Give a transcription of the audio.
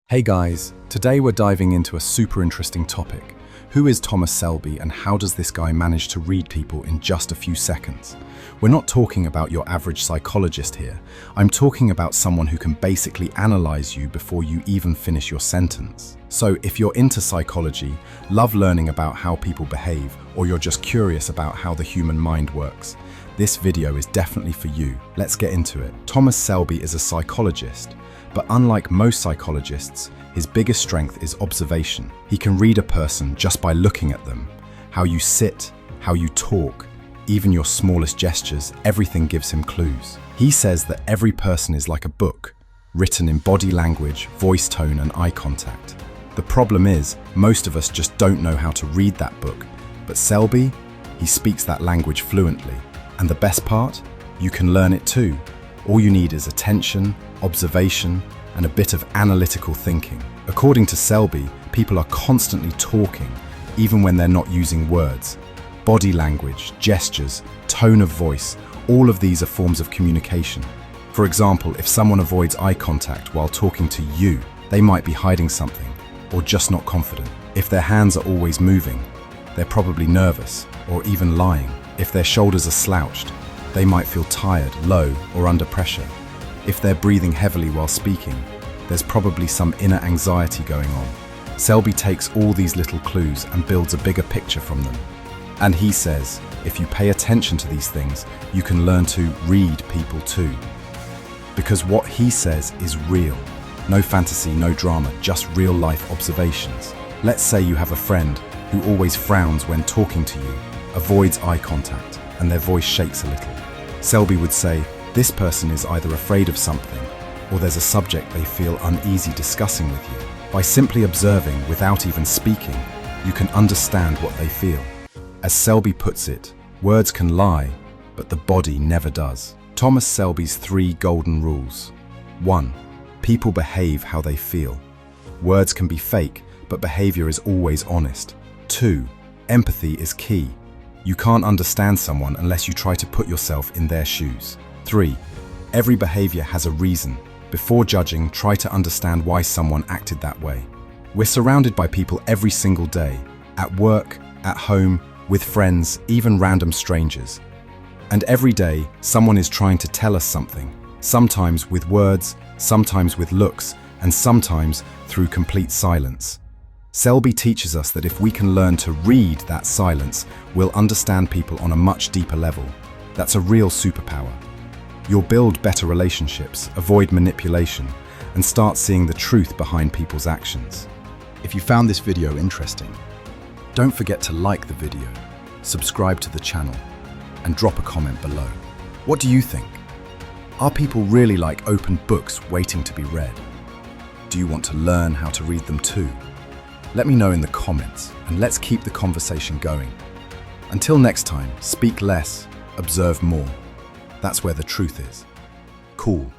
Hey guys, today we're diving into a super interesting topic. Who is Thomas Shelby and how does this guy manage to read people in just a few seconds? We're not talking about your average psychologist here. I'm talking about someone who can basically analyze you before you even finish your sentence. So if you're into psychology, love learning about how people behave, or you're just curious about how the human mind works, this video is definitely for you. Let's get into it. Thomas Shelby is a psychologist. But unlike most psychologists, his biggest strength is observation. He can read a person just by looking at them. How you sit, how you talk, even your smallest gestures, everything gives him clues. He says that every person is like a book, written in body language, voice tone, and eye contact. The problem is, most of us just don't know how to read that book. But Shelby, he speaks that language fluently. And the best part? You can learn it too. All you need is attention, observation, and a bit of analytical thinking. According to Shelby, people are constantly talking, even when they're not using words. Body language, gestures, tone of voice, all of these are forms of communication. For example, if someone avoids eye contact while talking to you, they might be hiding something, or just not confident. If their hands are always moving, they're probably nervous, or even lying. If their shoulders are slouched, they might feel tired, low, or under pressure. If they're breathing heavily while speaking, there's probably some inner anxiety going on. Shelby takes all these little clues and builds a bigger picture from them. And he says, if you pay attention to these things, you can learn to read people too. Because what he says is real. No fantasy, no drama, just real life observations. Let's say you have a friend who always frowns when talking to you, avoids eye contact, and their voice shakes a little. Shelby would say, this person is either afraid of something, or there's a subject they feel uneasy discussing with you. By simply observing without even speaking, you can understand what they feel. As Shelby puts it, words can lie, but the body never does. Thomas Shelby's 3 golden rules. 1. People behave how they feel. Words can be fake, but behavior is always honest. 2. Empathy is key. You can't understand someone unless you try to put yourself in their shoes. 3. Every behavior has a reason. Before judging, try to understand why someone acted that way. We're surrounded by people every single day, at work, at home, with friends, even random strangers. And every day, someone is trying to tell us something, sometimes with words, sometimes with looks, and sometimes through complete silence. Shelby teaches us that if we can learn to read that silence, we'll understand people on a much deeper level. That's a real superpower. You'll build better relationships, avoid manipulation, and start seeing the truth behind people's actions. If you found this video interesting, don't forget to like the video, subscribe to the channel, and drop a comment below. What do you think? Are people really like open books waiting to be read? Do you want to learn how to read them too? Let me know in the comments, and let's keep the conversation going. Until next time, speak less, observe more. That's where the truth is. Cool.